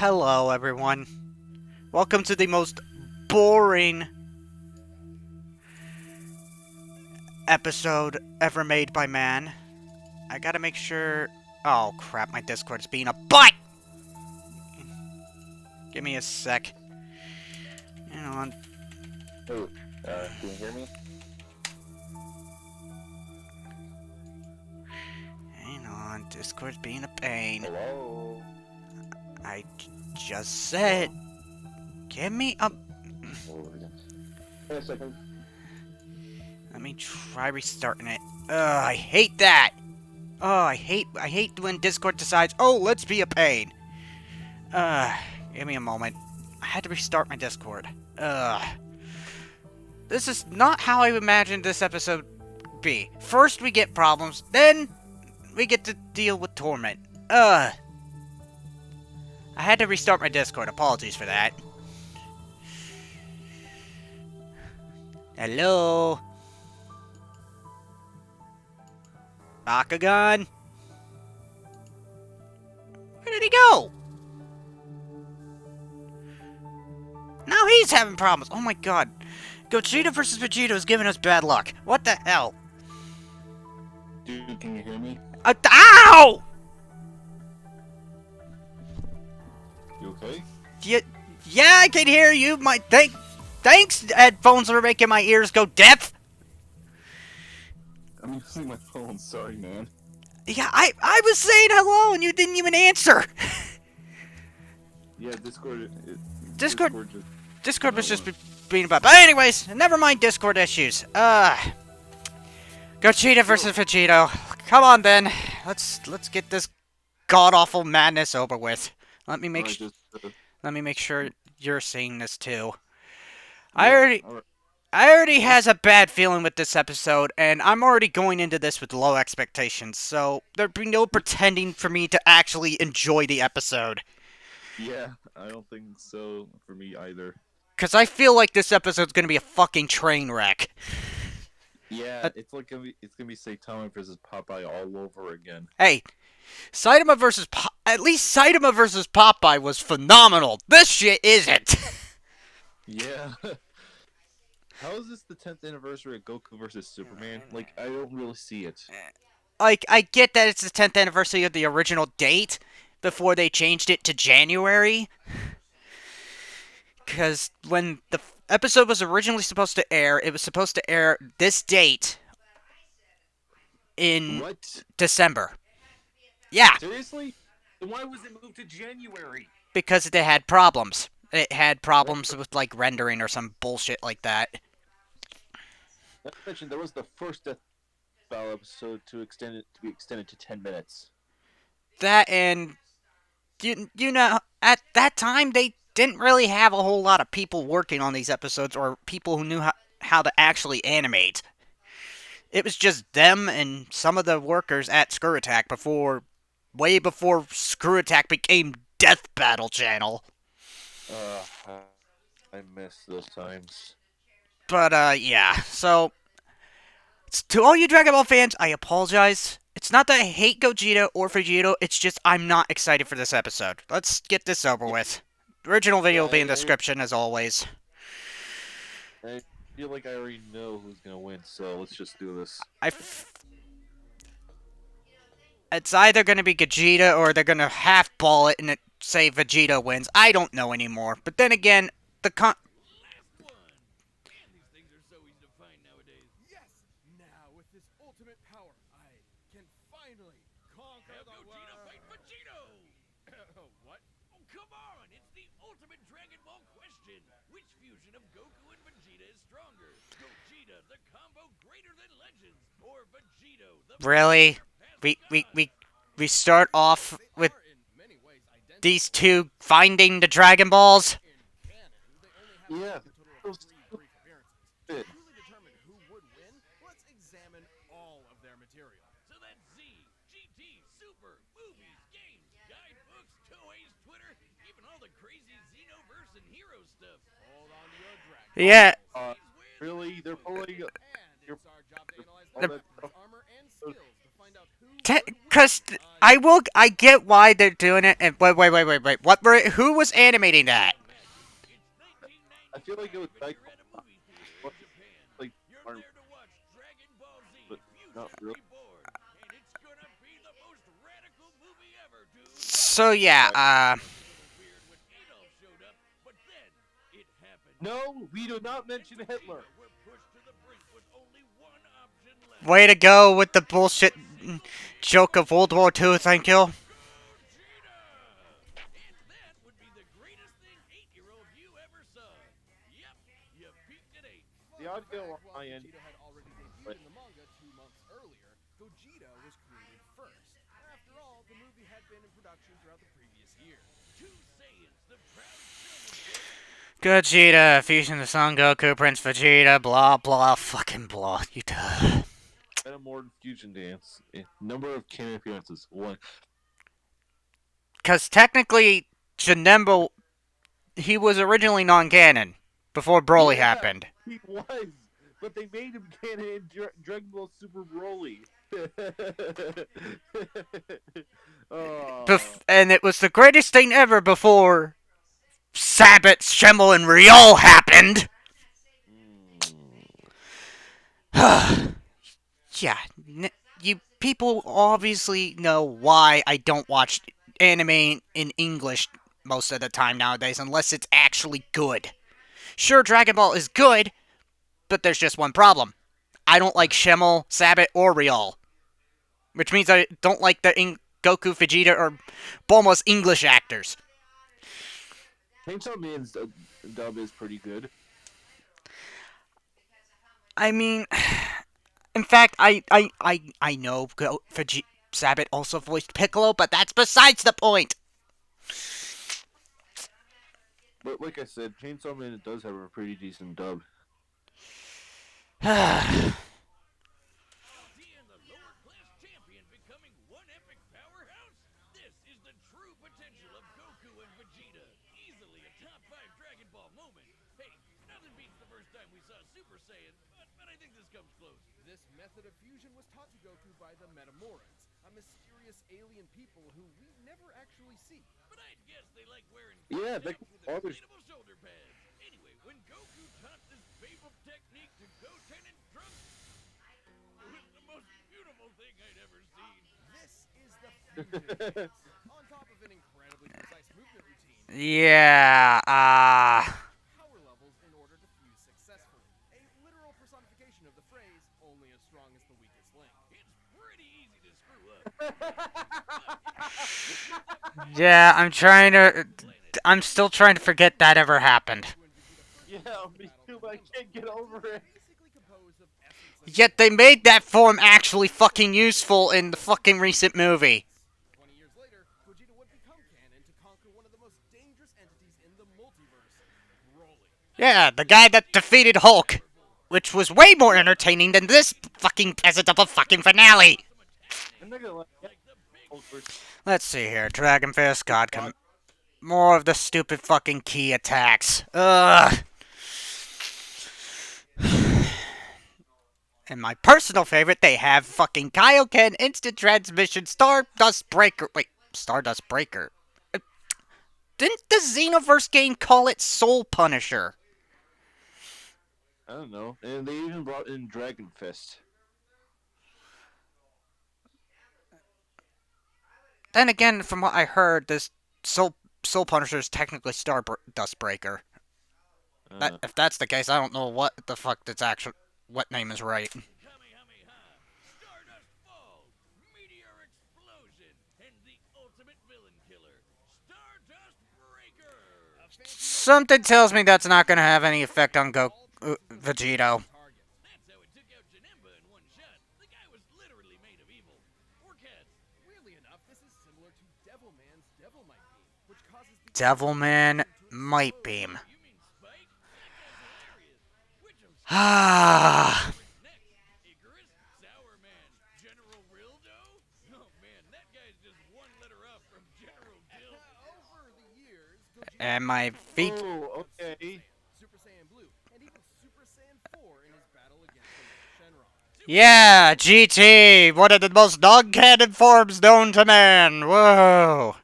Hello everyone. Welcome to the most boring episode ever made by man. I gotta make sure... Oh crap, my Discord's being a butt! Give me a sec. Hang on. Oh, can you hear me? Hang on, Discord's being a pain. Hello? I just said... Give me a... Wait a second. Let me try restarting it. Ugh, I hate that! Oh, I hate when Discord decides, oh, let's be a pain. Give me a moment. I had to restart my Discord. This is not how I imagined this episode be. First we get problems, then we get to deal with torment. I had to restart my Discord. Apologies for that. Hello? Bakugan? Where did he go? Now he's having problems. Oh my god. Gogeta versus Vegito is giving us bad luck. What the hell? Dude, can you hear me? Ow! You okay? Yeah, I can hear you. Thanks, headphones for making my ears go deaf. I'm using my phone, sorry man. Yeah, I was saying hello and you didn't even answer. Yeah, Discord Discord was just being about. But anyways, never mind Discord issues. Gogeta versus Vegito. Come on then. Let's get this god awful madness over with. Let me make sure you're seeing this too. Yeah, I already has a bad feeling with this episode, and I'm already going into this with low expectations, so there'd be no pretending for me to actually enjoy the episode. Yeah, I don't think so for me either. Because I feel like this episode's gonna be a fucking train wreck. Yeah, it's gonna be Saitama versus Popeye all over again. Hey, at least Saitama versus Popeye was phenomenal. This shit isn't. Yeah. How is this the 10th anniversary of Goku versus Superman? Like, I don't really see it. Like, I get that it's the 10th anniversary of the original date before they changed it to January. Because when the episode was originally supposed to air, it was supposed to air this date in December. Yeah. Seriously? Then why was it moved to January? Because they had problems. It had problems with, like, rendering or some bullshit like that. Not to mention, there was the first Death Battle episode to be extended to 10 minutes. That and you know, at that time they didn't really have a whole lot of people working on these episodes or people who knew how to actually animate. It was just them and some of the workers at Screw Attack way before Screw Attack became Death Battle Channel. I miss those times. But, yeah, so... To all you Dragon Ball fans, I apologize. It's not that I hate Gogeta or Vegito, it's just I'm not excited for this episode. Let's get this over with. The original video will be in the description, as always. I feel like I already know who's gonna win, so let's just do this. It's either gonna be Gogeta or they're gonna half-ball it and say Vegeta wins. I don't know anymore. But then again, What? Oh, come on! It's the ultimate Dragon Ball question! Which fusion of Goku and Vegeta is stronger? Gogeta, the combo greater than Legends, or Vegito, the... Really? We start off with these two finding the Dragon Balls? Yeah. So that's Z, GT, Super, movies, games, guidebooks, toys, Twitter, even skipping all the crazy Xenoverse and hero stuff. Hold on to your Dragon Balls, Yeah, Uh, Today's Wiz is really, they're good. pulling And your it's our job to analyze all that the that character's stuff. armor and skills to find out who would because win on I get why they're doing it. And wait. Who was animating that? Imagine it's I feel like it was 1995 and like, you're at a movie theater in Japan. like, You're arm, there to watch Dragon Ball Z but not Fusion really. Reborn, and it's gonna be the most radical movie ever, dude. So yeah, Right. It was a little weird when Adolf showed up, but then it happened. No, we do not Goku and mention Vegeta Hitler. were pushed to the brink with only one option left. way to go with the Turn into bullshit a single big joke of World fighting War machine. II. Thank you. Gogeta! And that would be the greatest thing 8-year-old you ever saw. Yep, you peaked at 8. The Fun audio on fact, while my end, Vegeta had already debuted but in the manga 2 months earlier, Gogeta was created first. After all, the movie had been in production throughout the previous year. Two Saiyans, the proud showman boys. Gogeta, fusion the Son Goku, Prince Vegeta, blah blah, fucking blah. You duh. Metamorph Fusion Dance. Number of canon appearances 1. Because technically, Janemba, he was originally non-canon before Broly Yeah, happened. he was, but they made him canon in Dragon Ball Super Broly. Oh, And it was the greatest thing ever before Sabbath, Schemmel, and Riol happened. mm. Yeah, you people obviously know why I don't watch anime in English most of the time nowadays, unless it's actually good. Sure, Dragon Ball is good, but there's just one problem. I don't like Schemmel, Sabbath, or Riol, which means I don't like the Goku, Vegeta, or Bulma's English actors. Chainsaw Man's dub is pretty good. I mean, in fact, I know Sabbath also voiced Piccolo, but that's besides the point. But like I said, Chainsaw Man does have a pretty decent dub. LT and the lower class champion becoming one epic powerhouse? This is the true potential of Goku and Vegeta. Easily a top 5 Dragon Ball moment. Hey, nothing beats the first time we saw Super Saiyan, but I think this comes close. This method of fusion was taught to Goku by the Metamorans, a mysterious alien people who we never actually see. But I'd guess they like wearing Yeah, tops with others. inflatable shoulder pads. Anyway, when Goku taught this fabled technique to Goten and Trunks, it was the most beautiful thing I'd ever seen. This is the fusion dance. On top of an incredibly precise movement routine, Yeah, power levels in order to fuse successfully. A literal personification of the phrase, only as strong as the weakest link. It's pretty easy to screw up. yeah, I'm still trying to forget that ever happened. Goku and Vegeta first Yeah, faced in me battle too. for I Namek, can't get over it. basically composed of essence and Yet they made that form actually fucking useful in the fucking recent movie. 20 years later, Gogeta would become canon to conquer one of the most dangerous entities in the multiverse, Broly. Yeah, the guy that defeated Hulk, which was way more entertaining than this fucking peasant of a fucking finale. I'm not gonna lie. Yeah, Like the big Hulk versus Let's see here, Dragon Fist, God, more of the stupid fucking key attacks. Ugh. And my personal favorite, they have fucking Kaioken, Instant Transmission, Stardust Breaker. Wait, Stardust Breaker? Didn't the Xenoverse game call it Soul Punisher? I don't know. And they even brought in Dragon Fist. Then again, from what I heard, this Soul Punisher is technically Stardust Breaker. If that's the case, I don't know what the fuck that's actually what name is right. Kamehameha, Stardust Fall, Meteor Explosion, and the ultimate villain killer, Stardust Breaker. Something tells me that's not gonna have any effect on Vegito. That's how it took out Janemba in one shot. The guy was literally made of evil. Or cats. Weirdly enough, this is similar to Devilman's Devil Might Beam, which causes the Devilman to Might explode. Beam. You mean Spike? That guy's hilarious. Which of Ah. what's next? Icarus? Sour Man? General Rildo? Oh man, that guy's just one letter up from General Dill. Over the years, And my feet. Oh, okay. Super Saiyan Blue, and even Super Saiyan 4 in his battle against Omega Shenron. Yeah, GT, one of the most non-canon forms known to man. Whoa.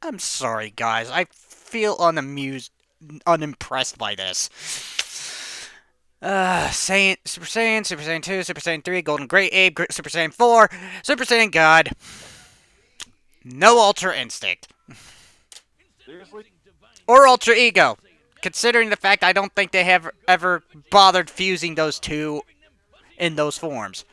I'm sorry, guys. I feel unimpressed by this. Super Saiyan, Super Saiyan 2, Super Saiyan 3, Golden Great Ape, Super Saiyan 4, Super Saiyan God. No Ultra Instinct. Seriously? Or Ultra Ego. Considering the fact I don't think they have ever bothered fusing those two in those forms.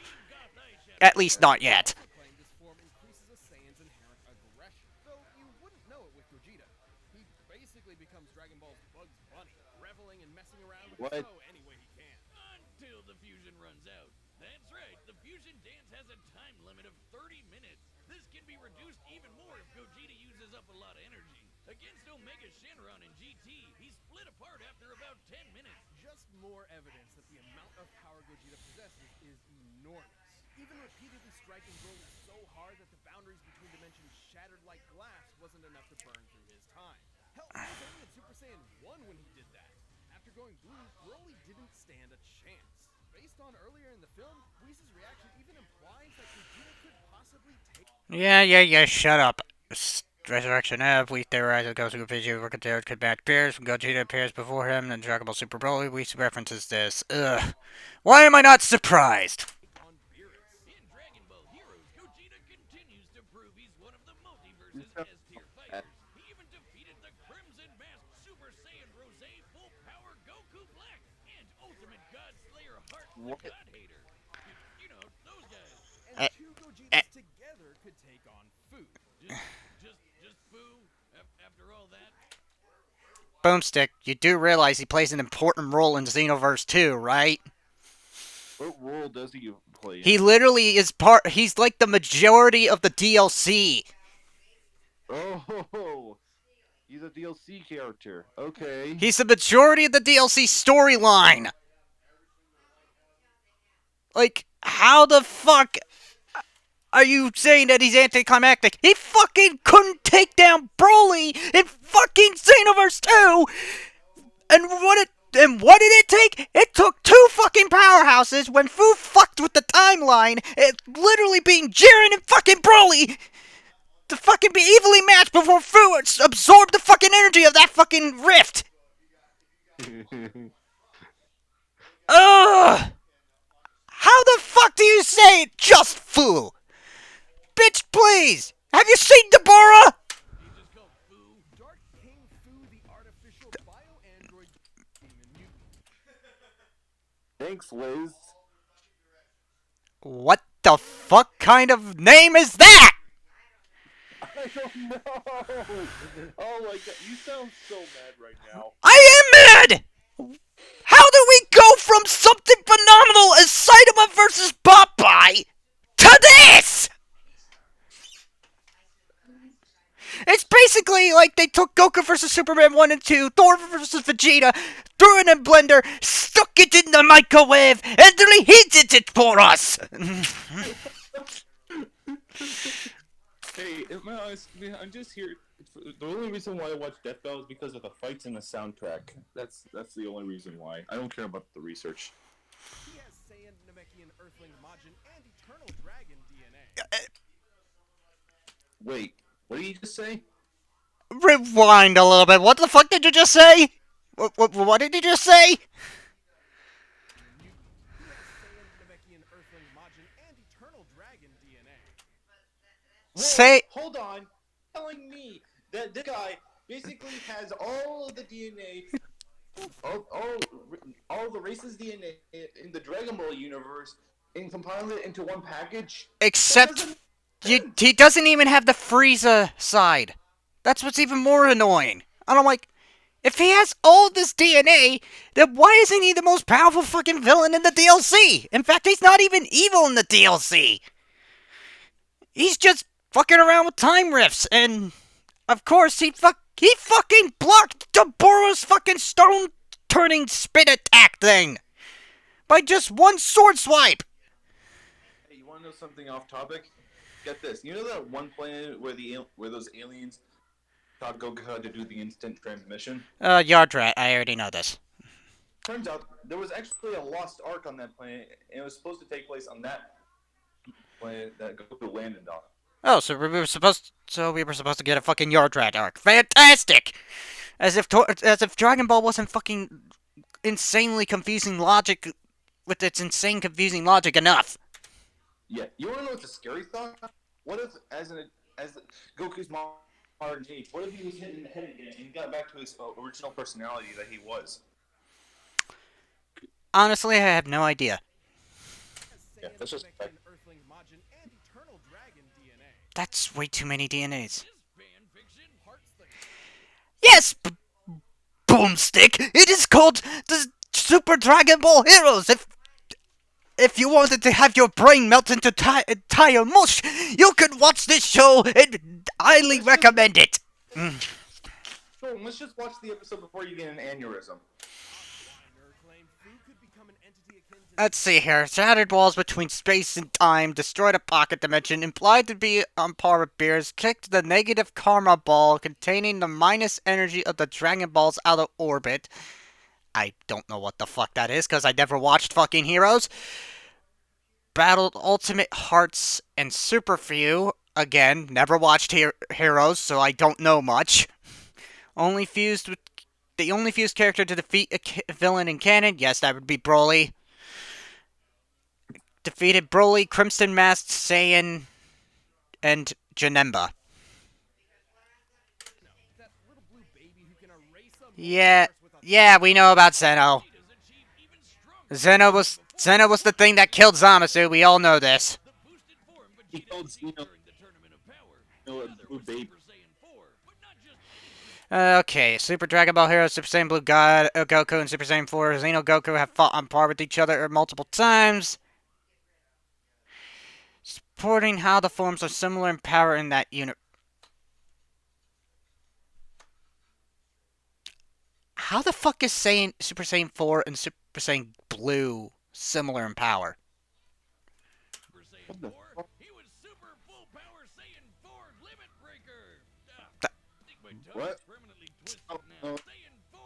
At least not yet. Also claimed this form increases a Saiyan's inherent aggression, though you wouldn't know it with Gogeta. He basically becomes Dragon Ball's Bugs Bunny, reveling and messing around with What? the foe any way he can. Until the fusion runs out. That's right, the fusion dance has a time limit of 30 minutes. This can be reduced even more if Gogeta uses up a lot of energy. Against Omega Shenron and GT, he split apart after about 10 minutes. Just more evidence that the amount of power Gogeta possesses is enormous. Even repeatedly striking Broly so hard that the boundaries between dimensions shattered like glass wasn't enough to burn through his time. Hell, he was only at Super Saiyan 1 when he did that. After going blue, Broly didn't stand a chance. Based on earlier in the film, Whis' reaction even implies that Gogeta could possibly take... Yeah, shut up. Resurrection F, we theorize that Goku Vegito were considered could match pairs when Gogeta appears before him and Dragon Ball Super Broly. We references this. Ugh. Why am I not surprised? on Beerus. In Dragon Ball Heroes, Gogeta continues to prove he's one of the You multiverse's sound S-tier bad. fighters. He even defeated the Crimson Masked Super Saiyan Rose Full Power Goku Black and Ultimate God Slayer Heart the What? God Hater. You know, those guys. And Eh, two eh. Gogetas together could take on Fu. Just Boo? After all that? Boomstick, you do realize he plays an important role in Xenoverse 2, right? What role does he play in? He literally is he's like the majority of the DLC. Oh, he's a DLC character. Okay. He's the majority of the DLC storyline. Like, how the fuck are you saying that he's anticlimactic? He fucking couldn't take down Broly in fucking Xenoverse 2! And what did it take? It took two fucking powerhouses when Fu fucked with the timeline, it literally being Jiren and fucking Broly, to fucking be evenly matched before Fu absorbed the fucking energy of that fucking rift. Ugh! How the fuck do you say just Fu? Bitch, please! Have you seen Deborah? He's just called Boo. Dark King Fu, the artificial bio-android demon mutant. Thanks, Liz. What the fuck kind of name is that? I don't know. Oh my god, you sound so mad right now. I am mad! How do we go from something phenomenal as Saitama versus Popeye to this? It's basically like they took Goku vs. Superman 1 and 2, Thor vs. Vegeta, threw it in a blender, stuck it in the microwave, and reheated it for us! Hey, am I honest? I'm just here. The only reason why I watch Death Battle is because of the fights and the soundtrack. That's the only reason why. I don't care about the research. He has Saiyan, Namekian, Earthling, Majin, and Eternal Dragon DNA. Wait, what did you just say? Rewind a little bit. What the fuck did you just say? What did you just say? Mutant. He has Saiyan, Namekian, Earthling, Majin, and Eternal Dragon DNA. Say... Hold on. Telling me that this guy basically has all of the DNA, all the race's DNA in the Dragon Ball universe, and compiled it into one package. Except... he doesn't even have the Frieza side. That's what's even more annoying. And I'm like, if he has all this DNA, then why isn't he the most powerful fucking villain in the DLC? In fact, he's not even evil in the DLC. He's just fucking around with time rifts, and of course he fucking blocked Deborah's fucking stone turning spit attack thing by just one sword swipe. Hey, you want to know something off topic? Get this. You know that one planet where those aliens taught Gogeta to do the instant transmission. Yard rat, I already know this. Turns out there was actually a lost ark on that planet, and it was supposed to take place on that planet that Goku landed on. Oh, so we were supposed to get a fucking yard rat arc. Fantastic! As if Dragon Ball wasn't fucking insanely confusing logic with its insane confusing logic enough. Yeah, you want to know what's a scary thought? What if, as Goku's modern age, what if he was hit in the head again and got back to his original personality that he was? Honestly, I have no idea. Yeah, that's just like, Earthling Majin and Eternal Dragon DNA. That's way too many DNAs. This fan fiction Parts the Yes, Boomstick. It is called the Super Dragon Ball Heroes. If you wanted to have your brain melt into tire mush, you could watch this show and highly recommend it. so let's just watch the episode before you get an aneurysm. Offliner claimed Fu could become an entity akin to Let's see here. Shattered walls between space and time, destroyed a pocket dimension, implied to be on par with Beerus, kicked the negative karma ball containing the minus energy of the Dragon Balls out of orbit. I don't know what the fuck that is, because I never watched fucking Heroes. Battled Ultimate Hearts and Super Few. Again, never watched Heroes, so I don't know much. The only fused character to defeat a villain in canon, yes, that would be Broly. Defeated Broly, Crimson Masked Saiyan, and Janemba. that little blue baby who can erase a Yeah, we know about Zeno. Vegeta's achieved even stronger. Zeno was the thing that killed Zamasu. We all know this. The boosted form He Vegeta told achieved Xeno, during the Tournament of Power. a blue baby. Super Saiyan 4, but not just any Okay, Super Dragon Ball Heroes, Super Saiyan Blue God, Goku, and Super Saiyan 4, Xeno Goku have fought on par with each other multiple times. Supporting how the forms are similar in power in that unit. How the fuck is Super Saiyan 4 and Super Saiyan Blue similar in power? Super Saiyan 4. He was super full power Saiyan 4 limit breaker. I think my tongue What? is permanently twisted Oh, now. no. Saiyan 4,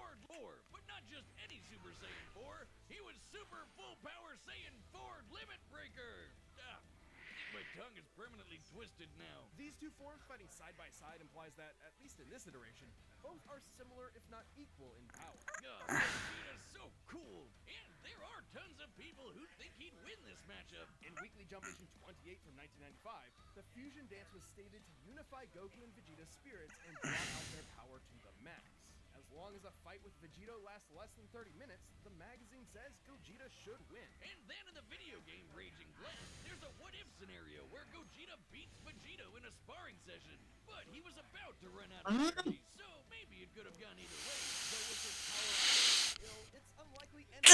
but not just any Super Saiyan 4. He was super full power Saiyan 4 limit breaker. I think my tongue is permanently twisted now. These two forms fighting side by side implies that, at least in this iteration, both are similar if not equal in power. Vegeta's so cool, and there are tons of people who think he'd win this matchup. In Weekly Jump Issue 28 from 1995, the fusion dance was stated to unify Goku and Vegeta's spirits and draw out their power to the max. As long as a fight with Vegito lasts less than 30 minutes, the magazine says Gogeta should win. And then in the video game Raging Blood, there's a what-if scenario where Gogeta beats Vegito in a sparring session, but he was about to run out of energy, so maybe it could have gone either way. Though with his power ill, it's unlikely any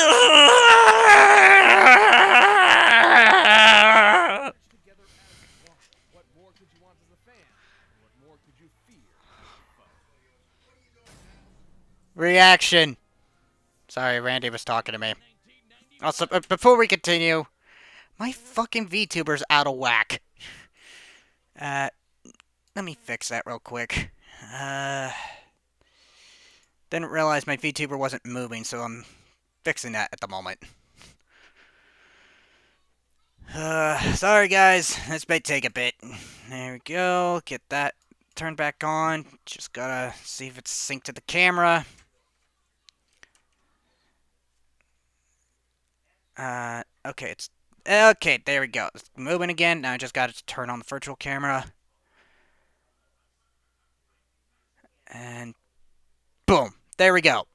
together as one. What more could you want as a fan? And what more could you fear as a foe? Reaction. Sorry, Randy was talking to me. Also, before we continue, my fucking VTuber's out of whack. Let me fix that real quick. Didn't realize my VTuber wasn't moving, so I'm fixing that at the moment. Sorry guys, this may take a bit. There we go, get that turned back on. Just gotta see if it's synced to the camera. Okay, there we go. It's moving again. Now I just got to turn on the virtual camera. And boom, there we go.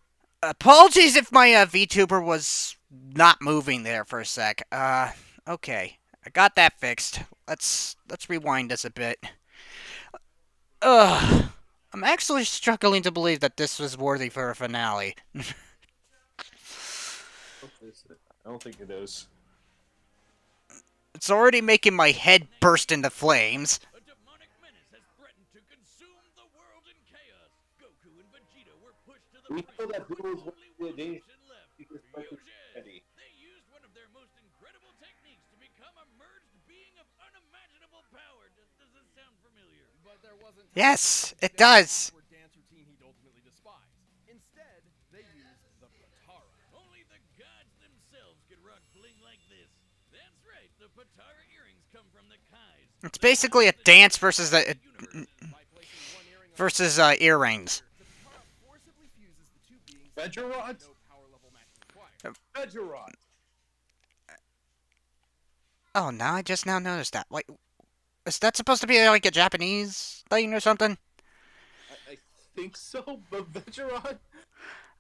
Apologies if my VTuber was not moving there for a sec. Okay, I got that fixed. Let's rewind this a bit. I'm actually struggling to believe that this was worthy for a finale. I don't think it is. It's already making my head burst into flames. A demonic menace has threatened to consume the world in chaos. Goku and Vegeta were pushed to the We brink know that with Blue is only one of the one days option left. because Goku is Fusion! ready. They used one of their most incredible techniques to become a merged being of unimaginable power. Does this sound familiar? But there wasn't Yes, it does. awkward Patara earrings come from the Kais, It's the basically a gods that dance unify versus the the universes. By placing one earring on the versus other, earrings. Zatara forcibly fuses the two beings Vegirot? no power level matching required. Vegirot. Oh, now I just now noticed that. Wait, is that supposed to be like a Japanese thing or something? I think so, but Vegirot?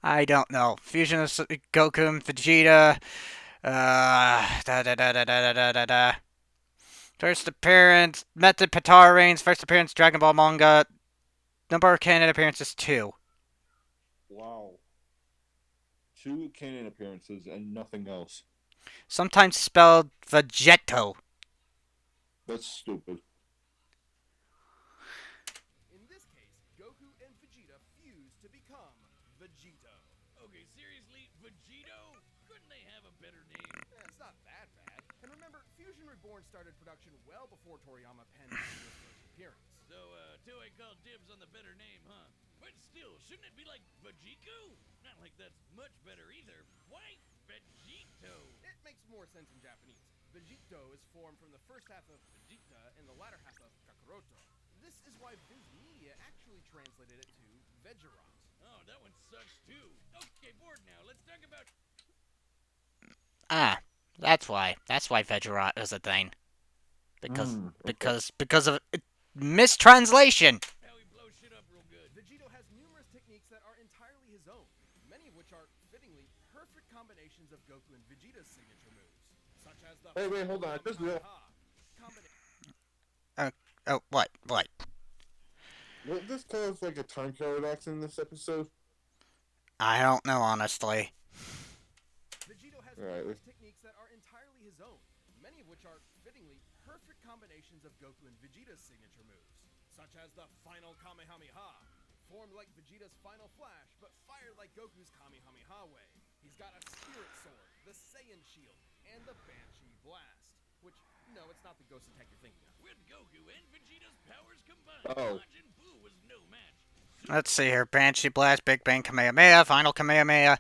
I don't know. Fusion of Goku and Vegeta. Da da da da da da da da. First appearance, Method Patara Reigns. First appearance, Dragon Ball manga. Number of canon appearances, 2. Wow. 2 canon appearances and nothing else. Sometimes spelled Vegito. That's stupid. In this case, Goku and Vegeta fuse to become Vegito. Okay, seriously, Vegito? Couldn't they have a better name? It's not that bad. And remember, Fusion Reborn started production well before Toriyama penned Vegeta's first appearance. So, Toei called dibs on the better name, huh? But still, shouldn't it be like Vegito? Not like that's much better either. Why Vegito? It makes more sense in Japanese. Vegito is formed from the first half of Vegeta and the latter half of Kakaroto. This is why Viz Media actually translated it to Vegirot. Oh, that one sucks too. Okay, bored now. Let's talk about Ah, that's why. That's why Vegirot is a thing. Because Okay. because of mistranslation. how we blow shit up real good. Vegito has numerous techniques that are entirely his own, many of which are, fittingly, perfect combinations of Goku and Vegeta's signature moves, such as the Wait, hold on. I just realized. Oh, what? What? Won't this cause like a time paradox in this episode? I don't know, honestly. Vegito has Right. numerous techniques that are entirely his own, many of which are, fittingly, perfect combinations of Goku and Vegeta's signature moves, such as the final Kamehameha, formed like Vegeta's final flash, but fired like Goku's Kamehameha way. He's got a Spirit Sword, the Saiyan Shield, and the Banshee Blast, which, no, it's not the ghost attack you're thinking of. With Goku and Vegeta's powers combined, Oh. Majin Buu was no match. Let's see here. Banshee Blast, Big Bang Kamehameha, Final Kamehameha,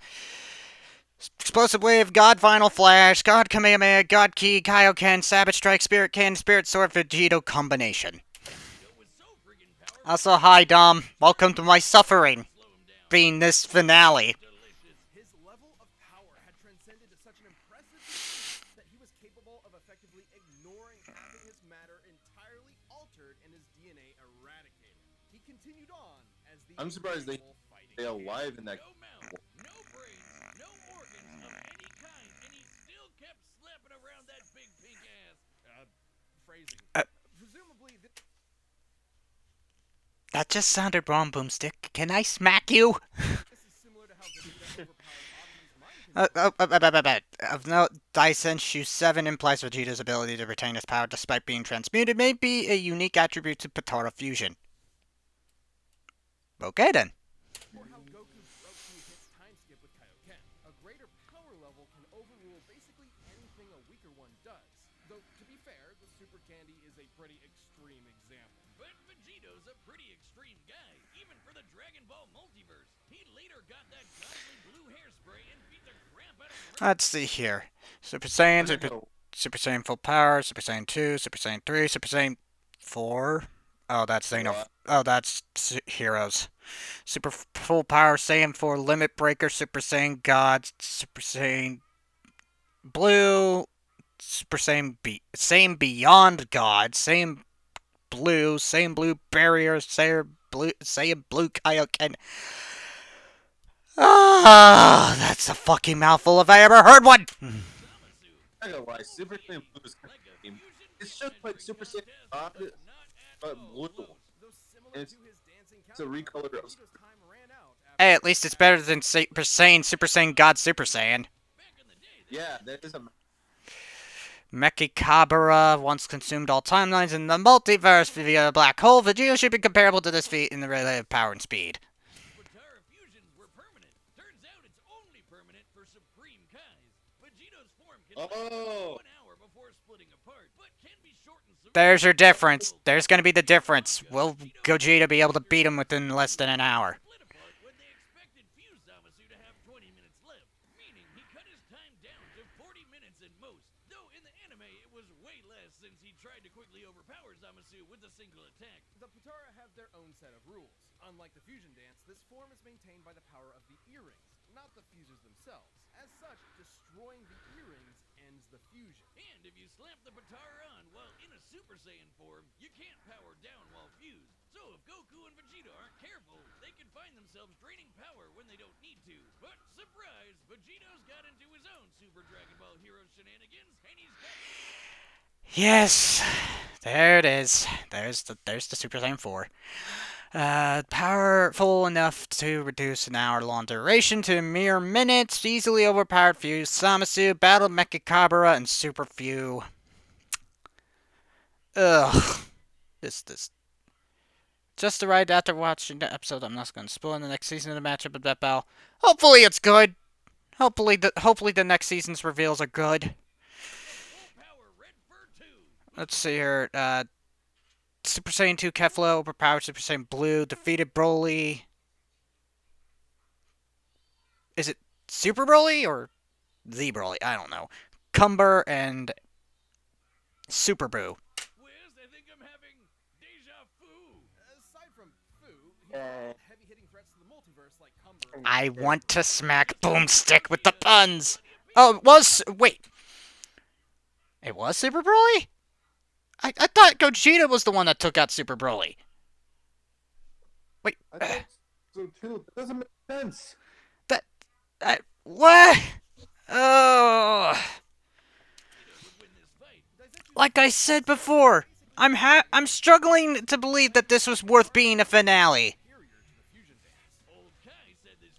Explosive Wave, God Final Flash, God Kamehameha, God Ki, Kaioken, Sabbath Strike, Spirit Cannon, Spirit Sword, Vegito combination. Vegito was so friggin' powerful. Also, hi Dom. Welcome to my suffering. Slow him down. Being this finale. Delicious. His level of power had transcended to such an impressive degree that he was capable of effectively ignoring having his matter entirely altered and his DNA eradicated. He continued on as the I'm surprised they incredible fighting stay champion. alive in that. No mouth, no brains, no organs of any kind, and he still kept slapping around that big pink ass. Phrasing. Uh. Presumably, That just sounded wrong, Boomstick. Can I smack you? this is similar to how Vegeta overpowered Obby's mind control. Of note, Daisenshu 7 implies Vegeta's ability to retain his power despite being transmuted may be a unique attribute to Patara Fusion. Okay then. Or how Goku broke through hits time skip with Kaioken. A greater power level can overrule basically anything a weaker one does. Though, to be fair, the Super Candy is a pretty extreme example. But Vegito's a pretty extreme guy, even for the Dragon Ball multiverse. He later got that godly blue hairspray and beat the crap out of Let's see here. Super Saiyan, Super Saiyan Full Power, Super Saiyan 2, Super Saiyan 3, Super Saiyan 4. Oh, that's What? that's Heroes. Super Full Power Saiyan 4 Limit Breaker, Super Saiyan God, Super Saiyan Blue, Super Saiyan Saiyan Beyond God, Saiyan Blue Barrier, Saiyan Blue Kaioken. Ah, that's a fucking mouthful if I ever heard one. Zamasu. I gotta lie, Super Saiyan Blue is kind Like of a lame. fusion It's just like Super Saiyan God, but not at but all blue. close. Though similar It's- to his dancing it's a recolor of- Vegeta's time ran out after Hey, at least it's better than Super Saiyan God Super Saiyan. Back in the day, they Yeah, that is a. Mechikabara once consumed all timelines in the multiverse via a black hole. Vegeta should be comparable to this feat in the relative power and speed. Patara fusions were permanent. Turns out it's only permanent for Supreme Kais. Vegito's form can last Oh. 1 hour before splitting apart, but can be shortened severely. There's your difference. There's gonna be the difference. Will Gogeta be able to beat him within less than an hour? Split apart when they expected Fuse Zamasu to have 20 minutes left, meaning he cut his time down to 40 minutes at most. Though in the anime, it was way less since he tried to quickly overpower Zamasu with a single attack. The Potara have their own set of rules. Unlike the fusion dance, this form is maintained by the power of the earrings, not the fusers themselves. As such, destroying the earrings ends the fusion. And if you slap the Potara on while in a Super Saiyan form, you can't power down while fused. So if Goku and Vegeta aren't careful, they can find themselves draining power when they don't need to. But surprise, Vegito's got into his own Super Dragon Ball Hero shenanigans, and he's got... Yes, there it is. There's the Super Saiyan 4. Powerful enough to reduce an hour-long duration to mere minutes. Easily overpowered Fuse Samasu, battled Mechikabura, and Super Few. Ugh. This. Just arrived after watching the episode. I'm not going to spoil the next season of the matchup of that battle. Hopefully it's good. Hopefully the next season's reveals are good. Let's see here. Super Saiyan 2 Kefla overpowered Super Saiyan Blue, defeated Broly. Is it Super Broly or the Broly? I don't know. Cumber and Super Boo. Wiz, I think I'm having deja vu. Aside from Fu, he fought heavy-hitting threats to the multiverse like Cumber. I want to smack Boomstick with the puns. Oh, it was. Wait. It was Super Broly? I thought Gogeta was the one that took out Super Broly. Wait. I thought so too. That doesn't make sense. What? Oh. Like I said before, I'm struggling to believe that this was worth being a finale.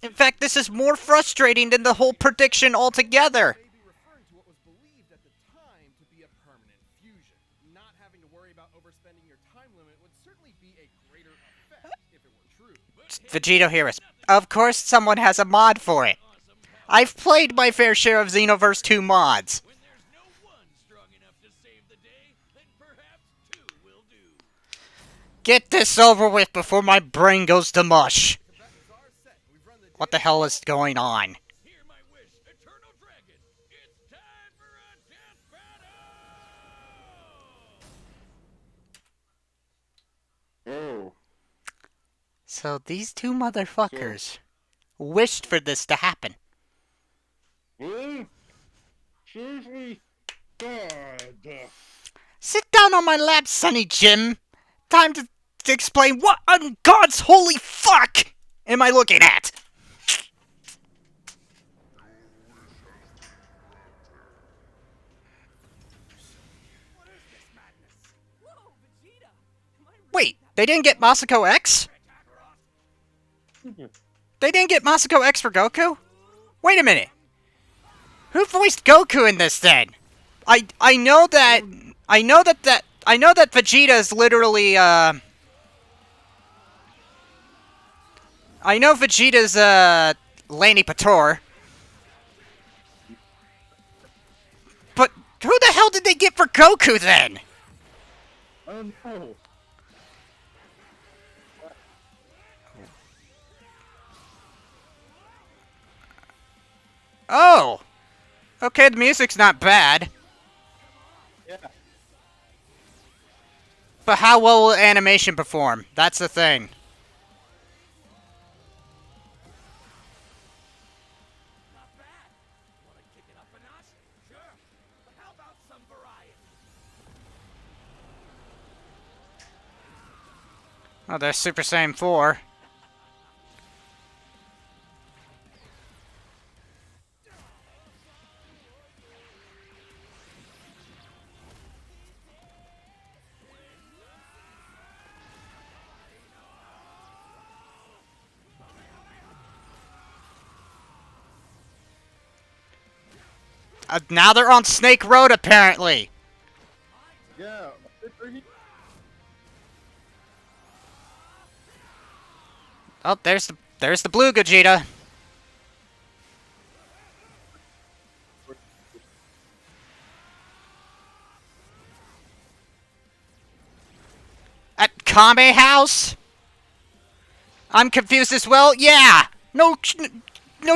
In fact, this is more frustrating than the whole prediction altogether. May be referring to what was believed at the time to be a permanent fusion. Not having to worry about overspending your time limit would certainly be a greater effect if it were true. Vegito Heroes. Of course someone has a mod for it. I've played my fair share of Xenoverse 2 mods. When there's no one strong enough to save the day, then perhaps two will do. Get this over with before my brain goes to mush. What the hell is going on? Hear my wish, Eternal Dragon. It's time for a death battle! Oh. So these two motherfuckers wished for this to happen. Really? Seriously? God. Sit down on my lap, Sonny Jim. Time to explain what on God's holy fuck am I looking at? Wait, they didn't get Masako X? They didn't get Masako X for Goku? Wait a minute. Who voiced Goku in this then? I know that Vegeta is literally I know Vegeta's Lanny Pator. But who the hell did they get for Goku then? Oh no. Oh. Okay, the music's not bad. Yeah. But how well will animation perform? That's the thing. Not bad. Want to kick it up a notch? Sure. But how about some variety? Oh, there's Super Saiyan 4. Now they're on Snake Road, apparently. Yeah. Oh, there's the blue Gogeta. At Kame House? I'm confused as well? Yeah! No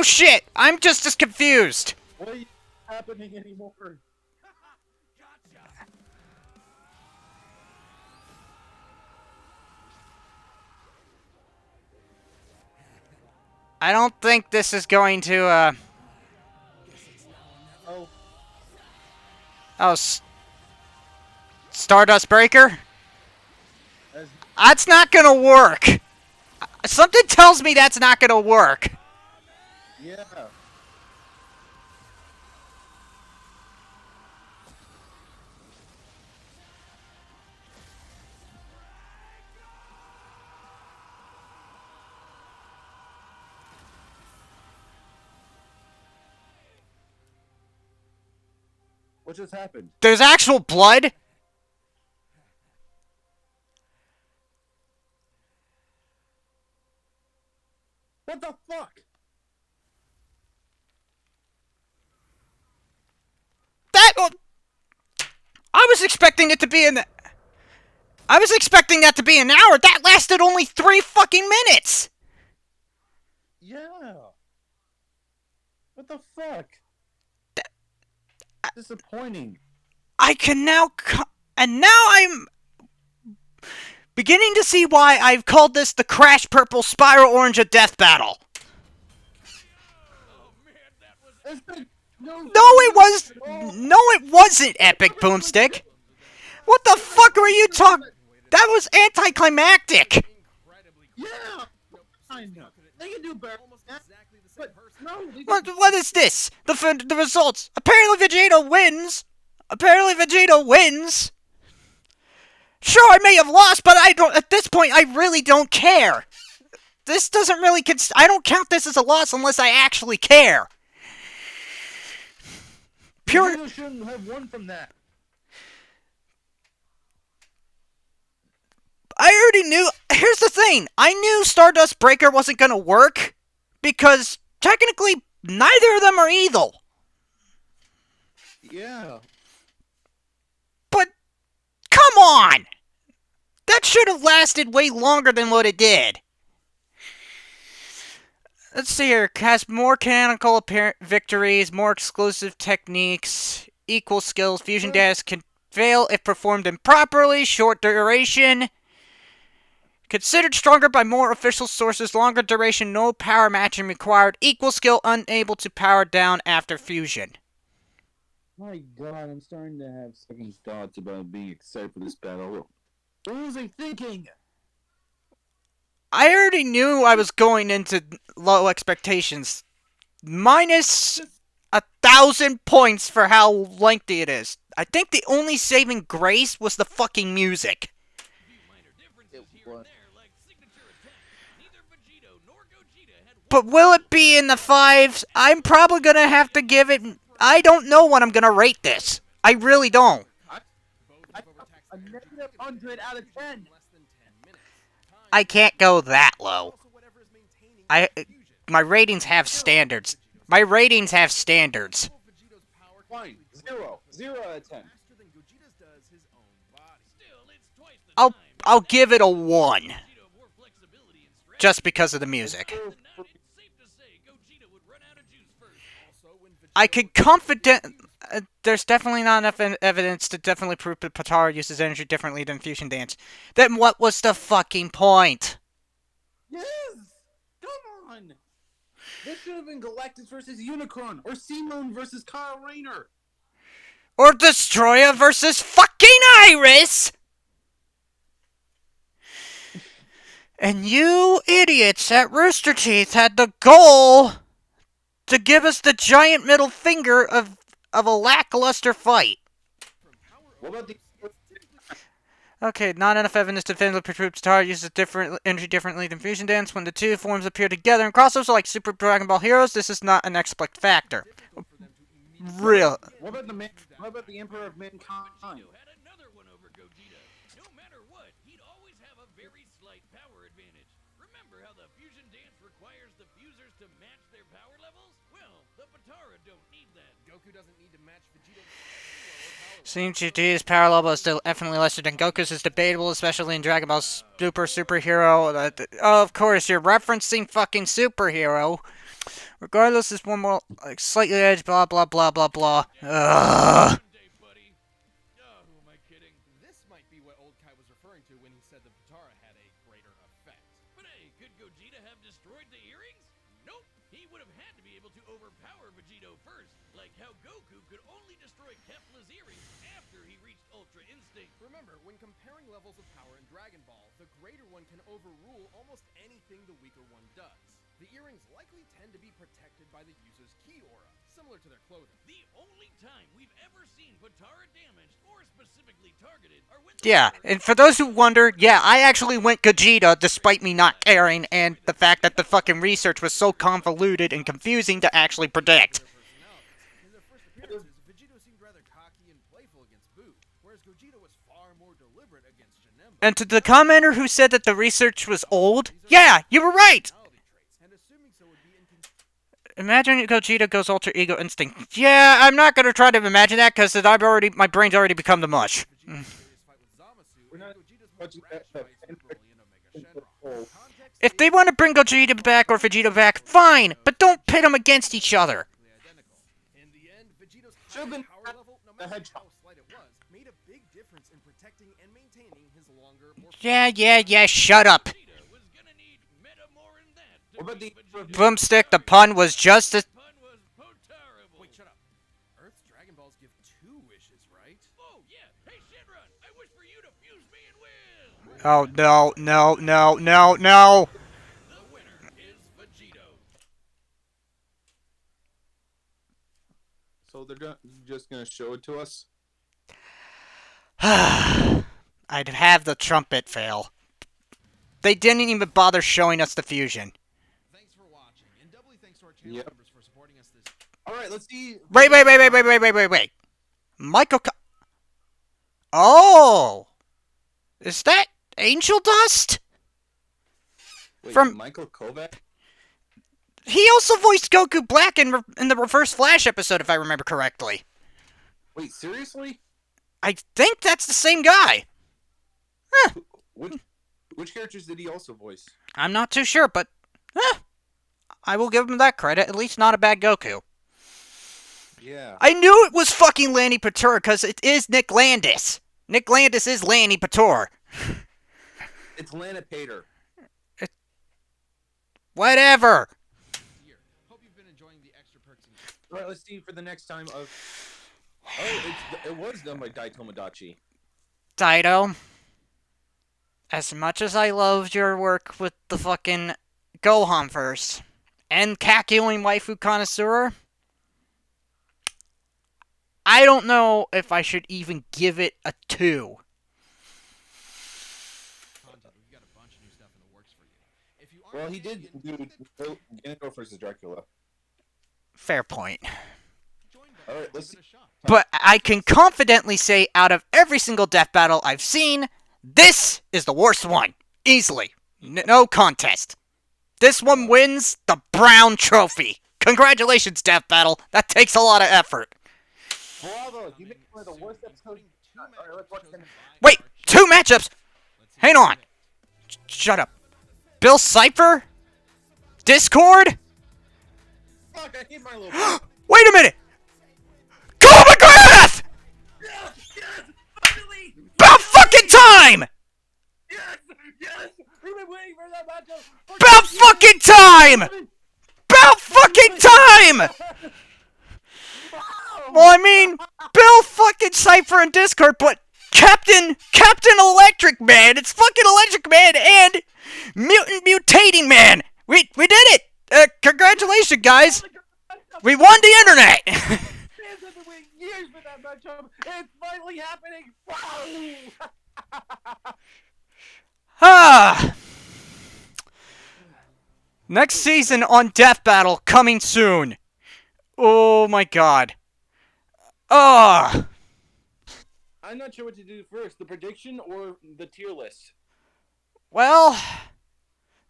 shit! I'm just as confused! What is happening anymore? Gotcha. I don't think this is going to, Guess it's now or never. Oh, oh, Stardust Breaker? as That's not gonna work. Something tells me that's not gonna work. yeah. What just happened? There's actual blood. What the fuck? That. I was expecting it to be in. I was expecting that to be an hour. That lasted only 3 fucking minutes. Yeah. What the fuck? Disappointing. I can now. And now I'm beginning to see why I've called this the Crash Purple Spiral Orange of Death Battle. Oh man, that was It's been No, it was. No, it wasn't Epic Boomstick. What the fuck were you talking? That was anticlimactic. Incredibly Yeah. Nope, I know. how could it They can do better. almost exactly the same But person. no, they What is this? The results. Apparently Vegito wins. Apparently Vegito wins. Sure, I may have lost, but I don't. At this point, I really don't care. This doesn't really. I don't count this as a loss unless I actually care. Pure. Vegeta shouldn't have won from that. I already knew. Here's the thing. I knew Stardust Breaker wasn't gonna work because technically neither of them are evil. Yeah. But come on, that should have lasted way longer than what it did. Let's see here. Has more canonical victories, more exclusive techniques, equal skills. Fusion dance can fail if performed improperly. Short duration. Considered stronger by more official sources. Longer duration. No power matching required. Equal skill unable to power down after fusion. My God, I'm starting to have second thoughts about being excited for this battle. What was I thinking? I already knew I was going into low expectations. Minus 1,000 points for how lengthy it is. I think the only saving grace was the fucking music. few minor differences It here was. and there, like signature attacks. Neither Vegito nor Gogeta had But will it be in the 5s? I'm probably gonna have to give it. I don't know what I'm gonna rate this. I really don't. Both have overtaxed A their negative 100 out of 10. in less than 10 minutes. Time I can't go that low. also whatever is maintaining I fusion. my ratings have standards. My ratings have standards. Vegito's power Fine. completely 0. 0 out of 10. faster than Gogeta's does his own body. still, it's twice the I'll time. I'll give it a 1 Vegito more flexibility and strategy. just because of the music. Than not, it's safe to say Gogeta would run out of juice first. Also, when I Vegito could confident. There's definitely not enough evidence to definitely prove that Potara uses energy differently than Fusion Dance. Then what was the fucking point? Yes! Come on! This should have been Galactus versus Unicron, or Seamoon versus Kyle Rayner. Or Destroya versus fucking Iris! And you idiots at Rooster Teeth had the goal to give us the giant middle finger of a lackluster fight. What about the... Okay, not enough evidence to definitively prove Potara uses different energy differently than Fusion Dance. When the two forms appear together in crossovers like Super Dragon Ball Heroes, this is not an explicit factor. difficult for them to immediately Real. What about the What about the Emperor of Mankind? Vegito had another one over Gogeta. No matter what, he'd always have a very slight power advantage. Remember how the fusion dance requires the fusers to match their power levels? Well, the Potara don't need that. Goku doesn't need to match Vegeta's slightly lower power Seems GT's power level is still definitely lesser than Goku's is debatable, especially in Dragon Ball Superhero. Of course, you're referencing fucking Superhero. Regardless, this one more like slightly edge, blah blah blah blah blah. Ugh. One day, buddy. Oh, who am I kidding? This might be what Old Kai was referring to when he said the Potara had a greater effect. But hey, could Gogeta have destroyed the earrings? Nope. like how Goku could only destroy Kefla's earrings after he reached Ultra Instinct. Remember, when comparing levels of power in Dragon Ball, the greater one can overrule almost anything the weaker one does. The earrings likely tend to be protected by the user's ki aura, similar to their clothing. The only time we've ever seen Potara damaged or specifically targeted are when Yeah, and for those who wonder, yeah, I actually went Gogeta despite me not caring, and the fact that the fucking research was so convoluted and confusing to actually predict. Their personalities. In their first appearances, Vegito seemed rather cocky and playful against Boo, whereas Gogeta was far more deliberate against Janemba. And to the commenter who said that the research was old, yeah, you were right! And assuming so would be Imagine Gogeta goes Ultra Ego Instinct. Yeah, I'm not gonna try to imagine that because my brain's already become the mush. We're not watching that If they want to bring Gogeta back or Vegeta back, fine, but don't pit them against each other. In the end, Vegito's Should've been power level, no the matter Hedgehog. how slight it was, made a big difference in protecting and maintaining his longer, more Yeah, shut up. Vegeta was gonna need Metamorin that to What about beat the- Vegeta. Boomstick, the pun was just as... The pun was Potarable. Wait, shut up. Earth's Dragon Balls give 2 wishes, right? Oh yeah, hey Shenron, I wish for you to fuse me and win. Oh, no. The winner is Vegito. So they're just gonna show it to us. I'd have the trumpet fail. They didn't even bother showing us the fusion. Thanks for watching, and doubly thanks to our channel Yep. members for supporting us this. All right, let's see. Wait. Michael... Oh! Is that angel dust? Wait, from- Michael Kovac. He also voiced Goku Black in the Reverse Flash episode, if I remember correctly. Wait, seriously? I think that's the same guy. Which characters did he also voice? I'm not too sure, but... I will give him that credit. At least not a bad Goku. Yeah. I knew it was fucking Lanny Pator, because it is Nick Landis. Nick Landis is Lanny Pator. It's Lana Pater. Whatever. Year. Hope you've been enjoying the extra perks and gifts. All right, let's see for the next time of. Oh, it was done by Dai Tomodachi. Dido, as much as I loved your work with the fucking Gohan verse and Kakyoin Waifu Connoisseur, I don't know if I should even give it a 2. Content, we've got a bunch of new stuff in the works for you. If you aren't Well, he a did Canadian, do Ganondorf versus Dracula. Fair point. join them. All right, Give let's it a shot. But I can confidently say out of every single death battle I've seen, this is the worst one. Easily. No contest. This one wins the Brown Trophy. Congratulations, Death Battle. That takes a lot of effort. Bravo! You made one of the worst episodes. All right, let's watch the next. Wait, 2 matchups? Hang on. Shut up. Bill Cipher? Discord? Fuck! I hate my little. Wait a minute! Go McGrath! Finally! About fucking time! Yes! We've been waiting for that matchup. About fucking time! About fucking time! Well, I mean, Bill fucking Cipher and Discord, but Captain Electric Man, it's fucking Electric Man and Mutant Mutating Man. We did it! Congratulations, guys! We won the internet! Fans have been waiting years for that matchup. It's finally happening. Wow! Ah. Next season on Death Battle coming soon. Oh my god. Ah. I'm not sure what to do first, the prediction or the tier list. Well,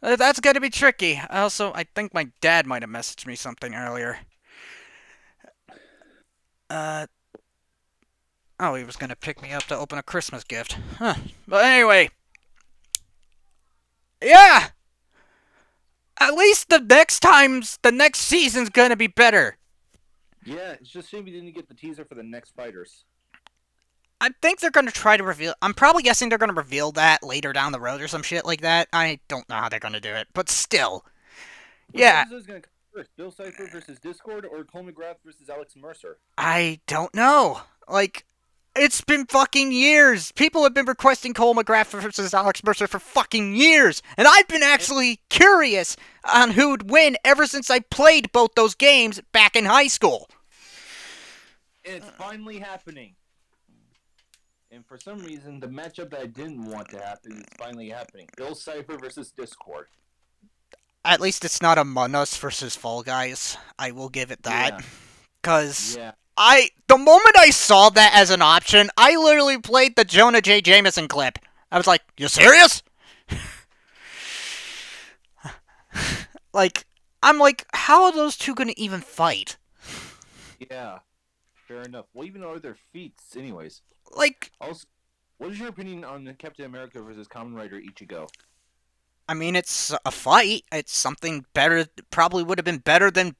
that's gonna be tricky. I think my dad might have messaged me something earlier. Oh, he was gonna pick me up to open a Christmas gift. Huh. But anyway. Yeah! At least the next season's gonna be better. Yeah, it's just a shame we didn't get the teaser for the next fighters. I think they're gonna try to reveal... I'm probably guessing they're gonna reveal that later down the road or some shit like that. I don't know how they're gonna do it, but still. Which Yeah. episode's gonna come first, Bill Cipher versus Discord or Cole McGrath versus Alex Mercer? I don't know. Like, it's been fucking years. People have been requesting Cole McGrath versus Alex Mercer for fucking years. And I've been actually curious on who'd win ever since I played both those games back in high school. It's finally happening. And for some reason, the matchup that I didn't want to happen is finally happening. Bill Cipher versus Discord. At least it's not Among Us versus Fall Guys. I will give it that. Because the moment I saw that as an option, I literally played the Jonah J. Jameson clip. I was like, you serious? I'm like, how are those two going to even fight? Yeah, fair enough. Well, even though they're feats, anyways. Like, also, what is your opinion on Captain America versus Kamen Rider Ichigo? I mean, it's a fight. It's something better. Probably would have been better than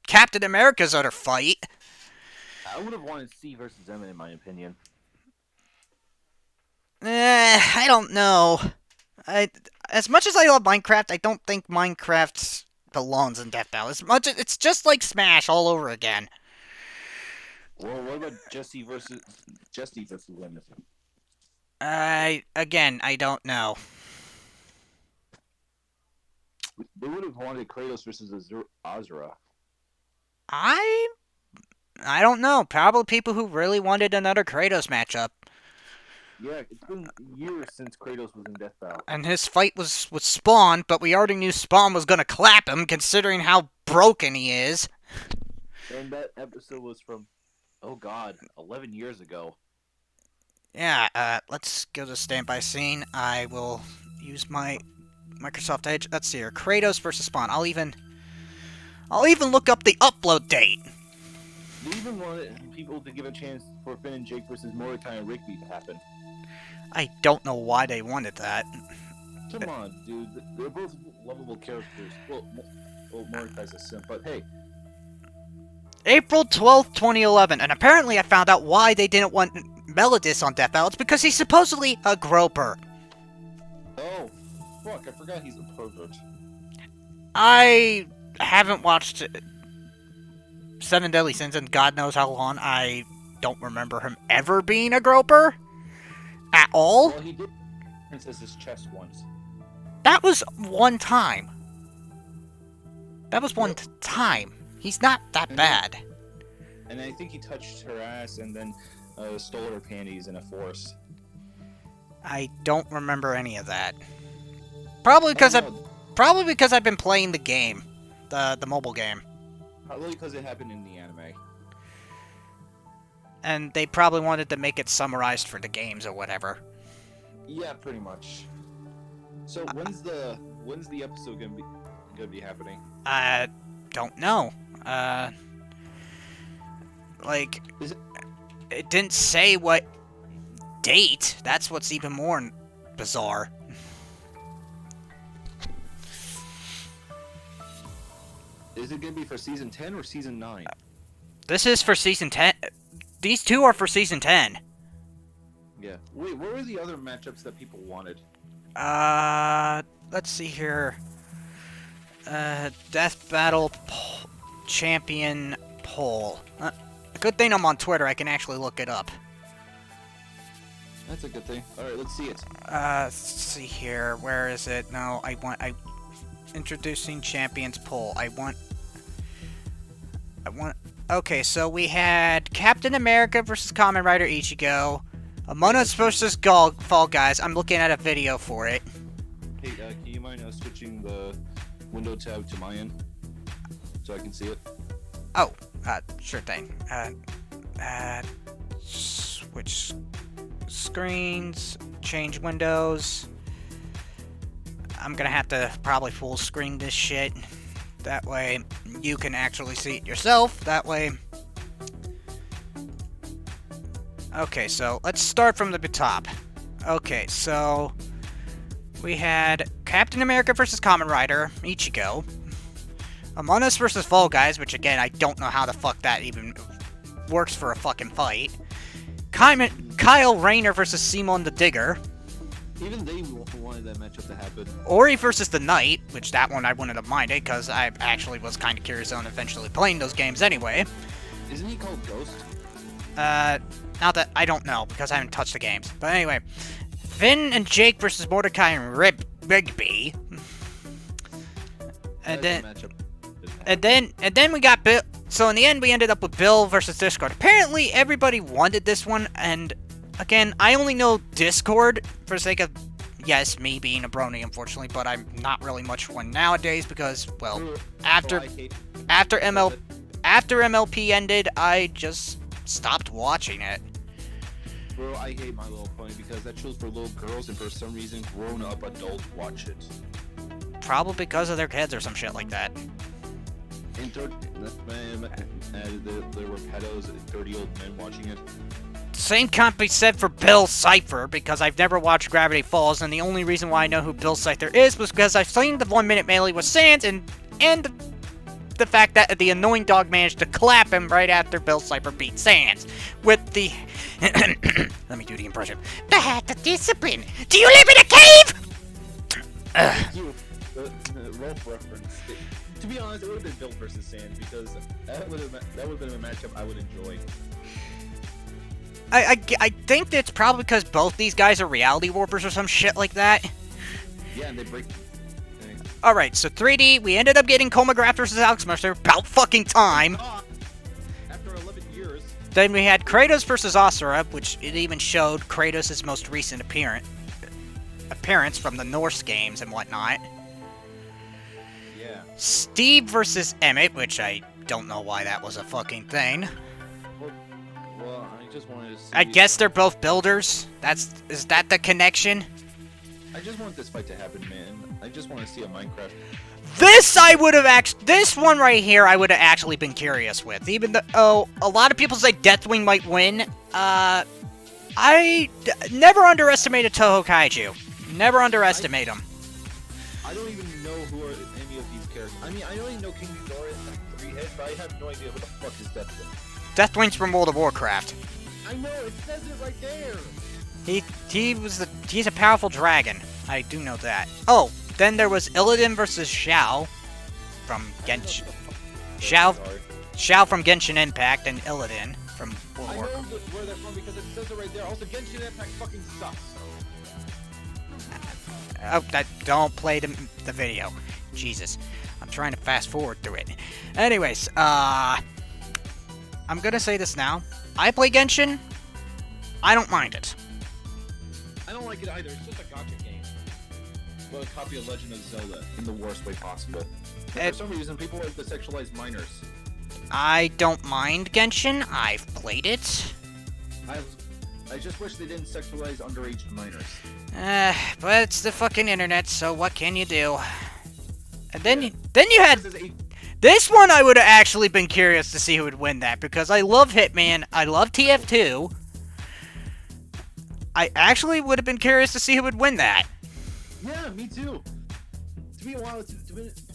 Captain America's other fight. I would have wanted C versus M in my opinion. I don't know. As much as I love Minecraft, I don't think Minecraft belongs in Death Battle. It's just like Smash all over again. Well, what about Jesse versus Lemon? I don't know. They would have wanted Kratos versus Azura. I don't know. Probably people who really wanted another Kratos matchup. Yeah, it's been years since Kratos was in Death Battle. And his fight was with Spawn, but we already knew Spawn was gonna clap him, considering how broken he is. And that episode was from, 11 years ago. Yeah, let's go to standby scene. I will use my Microsoft Edge. Let's see here. Kratos versus Spawn. I'll even look up the upload date. They even wanted people to give a chance for Finn and Jake versus Mordecai and Rigby to happen. I don't know why they wanted that. Come on, dude. They're both lovable characters. Well, Mordecai's a simp, but hey. April 12th, 2011. And apparently I found out why they didn't want Melodis on Death Battle. It's because he's supposedly a groper. Oh, fuck. I forgot he's a pervert. I haven't watched Seven Deadly Sins in God knows how long. I don't remember him ever being a groper. At all? Well, he did Princess's chest once. That was one time. That was one time. He's not that bad. And I think he touched her ass and then stole her panties in a forest. I don't remember any of that. Probably because I've been playing the game, the mobile game. Probably because it happened in the anime. And they probably wanted to make it summarized for the games or whatever. Yeah, pretty much. So when's the episode gonna be happening? Don't know. It didn't say what date. That's what's even more bizarre. Is it gonna be for season 10 or season 9? This is for season 10. These two are for season 10. Yeah. Wait, what were the other matchups that people wanted? Let's see here. Death Battle Champion Poll. Good thing I'm on Twitter, I can actually look it up. That's a good thing. Alright, let's see it. Let's see here. Where is it? No, introducing Champions Poll. Okay, so we had Captain America versus Kamen Rider Ichigo, Among Us versus Fall Guys. I'm looking at a video for it. Hey, can you mind switching the window tab to my end so I can see it? Oh, sure thing. Switch screens, change windows. I'm gonna have to probably full screen this shit. That way you can actually see it yourself. That way. Okay, so let's start from the top. Okay, so we had Captain America versus Kamen Rider, Ichigo. Among Us versus Fall Guys, which again, I don't know how the fuck that even works for a fucking fight. Kyle Rayner versus Simon the Digger. Even they wanted that matchup to happen. Ori versus the Knight, which that one I wouldn't have minded because I actually was kind of curious on eventually playing those games anyway. Isn't he called Ghost? Not that I don't know because I haven't touched the games. But anyway, Finn and Jake versus Mordecai and Rigby. And then we got Bill. So in the end, we ended up with Bill versus Discord. Apparently, everybody wanted this one, and again, I only know Discord for the sake of, yes, me being a brony, unfortunately, but I'm not really much one nowadays because, well, after MLP ended, I just stopped watching it. Bro, I hate My Little Pony because that show's for little girls, and for some reason, grown-up adults watch it. Probably because of their kids or some shit like that. And there were pedos and 30-year-old men watching it. Same can't be said for Bill Cipher, because I've never watched Gravity Falls, and the only reason why I know who Bill Cipher is was because I've seen the 1 Minute Melee with Sans, and the fact that the annoying dog managed to clap him right after Bill Cipher beat Sans. With the... Let me do the impression. The hat of discipline! Do you live in a cave?! The Rolf reference. To be honest, it would have been Bill versus Sans because that would have been a matchup I would enjoy. I think that's probably because both these guys are reality warpers or some shit like that. Yeah, and they break. Alright, so 3D, we ended up getting MACGRATH versus Alex Mercer, about fucking time. After 11 years. Then we had Kratos versus Asura, which it even showed Kratos' most recent appearance from the Norse games and whatnot. Yeah. Steve versus Emmett, which I don't know why that was a fucking thing. Well, I just wanted to see... I guess they're both builders. Is that the connection? I just want this fight to happen, man. I just want to see a Minecraft. This one right here I would have actually been curious with. Even though a lot of people say Deathwing might win. I never underestimated Toho Kaiju. Never underestimate them. I don't even know who are any of these characters. I mean, I only know King Ghidorah and 3-Head, but I have no idea who the fuck is Deathwing. Deathwing's from World of Warcraft. I know, it says it right there. He's a powerful dragon. I do know that. Oh, then there was Illidan versus Xiao from Genshin. Xiao from Genshin Impact and Illidan from World of Warcraft. I know where they're from because it says it right there. Also, Genshin Impact fucking sucks. Oh, don't play the video. Jesus. I'm trying to fast forward through it. Anyways, I'm gonna say this now. I play Genshin. I don't mind it. I don't like it either. It's just a gotcha game. Well, a copy of Legend of Zelda in the worst way possible. For some reason, people like to sexualize minors. I don't mind Genshin. I've played it. I just wish they didn't sexualize underage minors. But it's the fucking internet, so what can you do? And then you had this one. I would have actually been curious to see who would win that because I love Hitman. I love TF2. I actually would have been curious to see who would win that. Yeah, me too. To be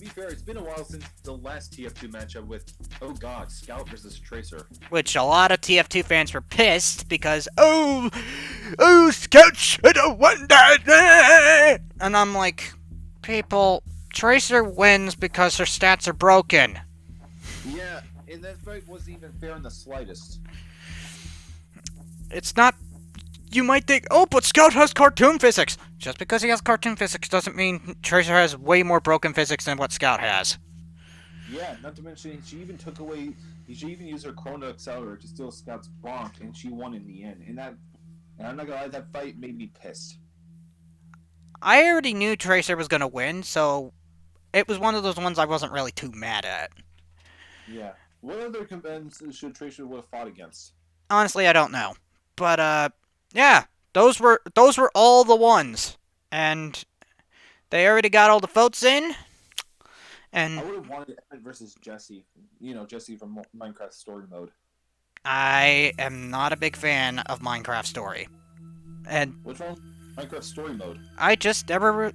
fair, it's been a while since the last TF2 matchup with, oh god, Scout versus Tracer. Which a lot of TF2 fans were pissed because, oh, Scout should have won that. And I'm like, people, Tracer wins because her stats are broken. Yeah, and that fight wasn't even fair in the slightest. It's not. You might think, oh, but Scout has cartoon physics. Just because he has cartoon physics doesn't mean Tracer has way more broken physics than what Scout has. Yeah, not to mention, she even used her Chrono Accelerator to steal Scout's bonk, and she won in the end. And I'm not gonna lie, that fight made me pissed. I already knew Tracer was gonna win, so it was one of those ones I wasn't really too mad at. Yeah. What other combatants should Tracer would have fought against? Honestly, I don't know. But, yeah, those were all the ones, and they already got all the votes in. And I would have wanted Emmett versus Jesse. You know, Jesse from Minecraft Story Mode. I am not a big fan of Minecraft Story. And what's wrong with Minecraft Story Mode? I just never.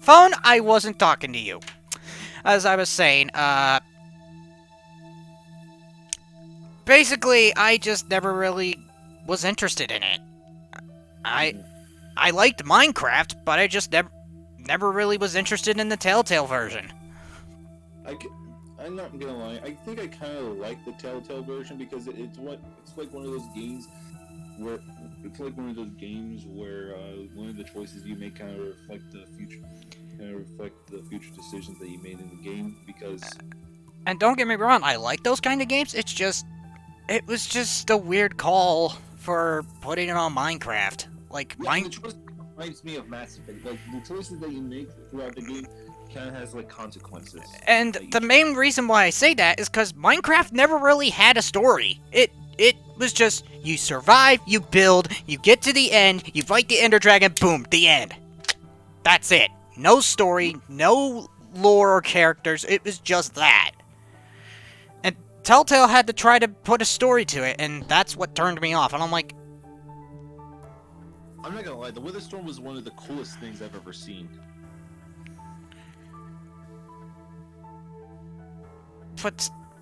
Phone, I wasn't talking to you. As I was saying, basically, I just never really was interested in it. I I liked Minecraft, but I just never really was interested in the Telltale version. I, I'm not gonna lie. I think I kind of like the Telltale version because it's like one of those games where one of the choices you make kind of reflect the future decisions that you made in the game. Because And don't get me wrong, I like those kind of games. It was just a weird call for putting it on Minecraft. Like the choice reminds me of Mass Effect. Like the choices that you make throughout the game kind of has like consequences. And the main reason why I say that is because Minecraft never really had a story. It was just you survive, you build, you get to the end, you fight the Ender Dragon, boom, the end. That's it. No story, no lore or characters. It was just that. And Telltale had to try to put a story to it, and that's what turned me off. And I'm like, I'm not gonna lie, the Witherstorm was one of the coolest things I've ever seen.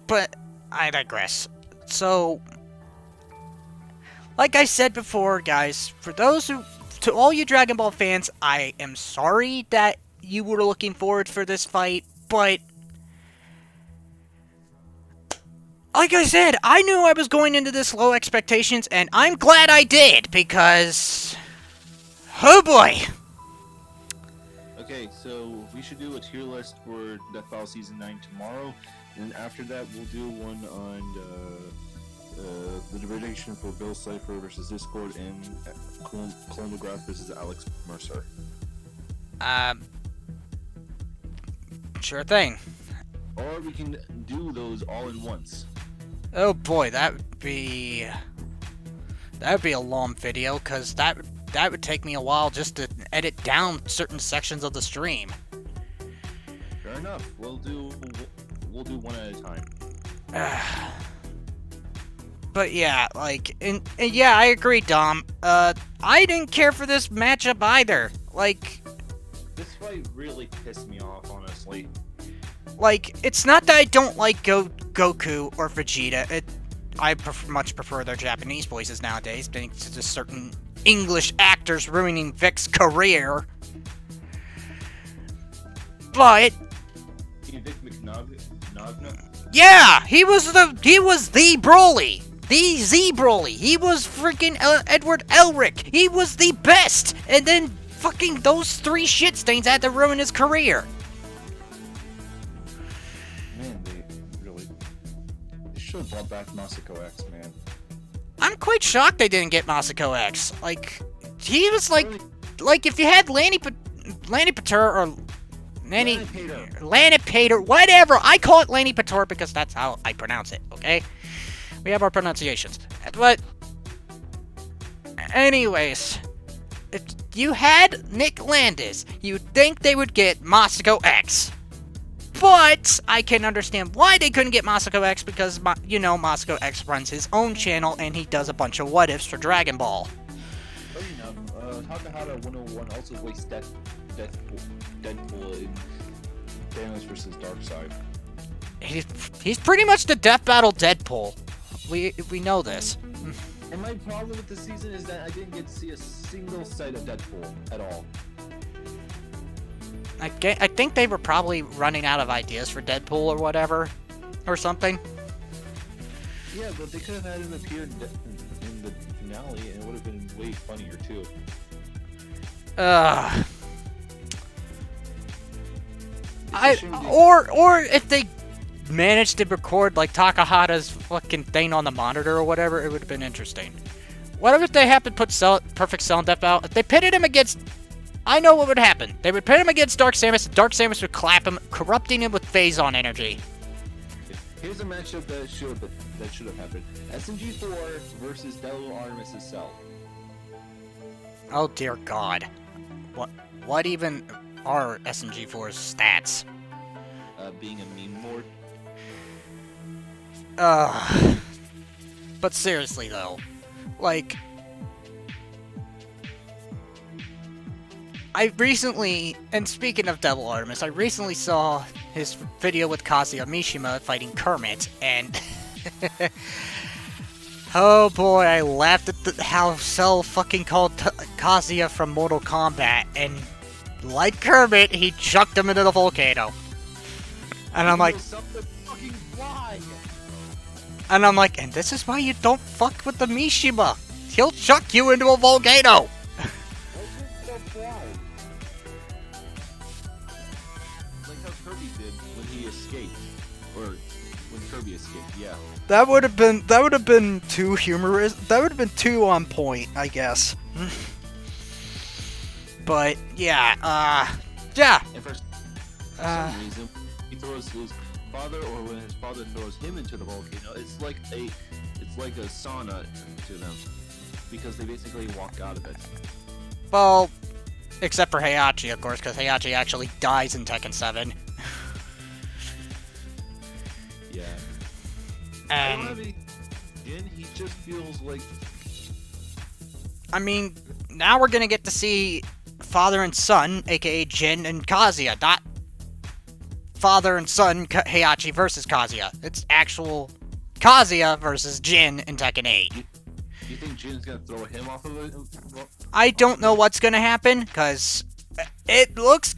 but I digress. So, like I said before, guys, to all you Dragon Ball fans, I am sorry that you were looking forward for this fight, but like I said, I knew I was going into this low expectations, and I'm glad I did, because oh boy. Okay, so we should do a tier list for Death Battle Season 9 tomorrow, and after that we'll do one on the degradation for Bill Cipher versus Discord and Clone McGrath versus Alex Mercer. Sure thing. Or we can do those all in once. Oh boy, that would be a long video, because that would take me a while just to edit down certain sections of the stream. Fair enough. We'll do one at a time. But yeah, like, and yeah, I agree, Dom. I didn't care for this matchup either. Like, This fight really pissed me off, honestly. like, it's not that I don't like Goku or Vegeta. I much prefer their Japanese voices nowadays, thanks to just certain English actors ruining Vic's career. But Vic McNagna? yeah, he was the Broly. The Z Broly. He was freaking Edward Elric. He was the best. And then fucking those three shit stains had to ruin his career. Man, they should have brought back Masako X, man. I'm quite shocked they didn't get Masako X. Like, he was like if you had Lanny Pater or Lanny Pater, whatever. I call it Lanny Pater because that's how I pronounce it, okay? We have our pronunciations. But, anyways, if you had Nick Landis, you'd think they would get Masako X. But I can understand why they couldn't get Masako X because, Masako X runs his own channel and he does a bunch of what-ifs for Dragon Ball. Funny enough, Takahata 101 also voiced Deadpool in Thanos vs. Darkseid. He's pretty much the Death Battle Deadpool. We know this. And my problem with the season is that I didn't get to see a single sight of Deadpool at all. I think they were probably running out of ideas for Deadpool or whatever, or something. Yeah, but they could have had him appear in the finale, and it would have been way funnier too. Or if they managed to record like Takahata's fucking thing on the monitor or whatever, it would have been interesting. What if they happened to put Perfect Cell and Death Battle? If they pitted him against, I know what would happen. They would pit him against Dark Samus, and Dark Samus would clap him, corrupting him with Phazon energy. Here's a matchup that should have happened: SMG4 versus Devil Artemis' Cell. Oh dear God, what even are SMG4's stats? Being a meme lord. But seriously though, like, I recently, and speaking of Devil Artemis, I recently saw his video with Kazuya Mishima fighting Kermit, and oh boy, I laughed at how Cell fucking called Kazuya from Mortal Kombat, and like Kermit, he chucked him into the volcano. And I'm like, and this is why you don't fuck with the Mishima. He'll chuck you into a volcano. Like how Kirby did when he escaped, or when Kirby escaped. Yeah. That would have been too humorous. That would have been too on point, I guess. But yeah, yeah. And for some reason, he throws his father, or when his father throws him into the volcano, it's like a sauna to them, because they basically walk out of it. Well, except for Heihachi, of course, because Heihachi actually dies in Tekken 7. Yeah. And He just feels like. I mean, now we're gonna get to see father and son, aka Jin and Kazuya, not father and son Heihachi versus Kazuya. It's actual Kazuya versus Jin in Tekken 8. You think Jin's gonna throw him off of it? I don't know what's gonna happen, because it looks...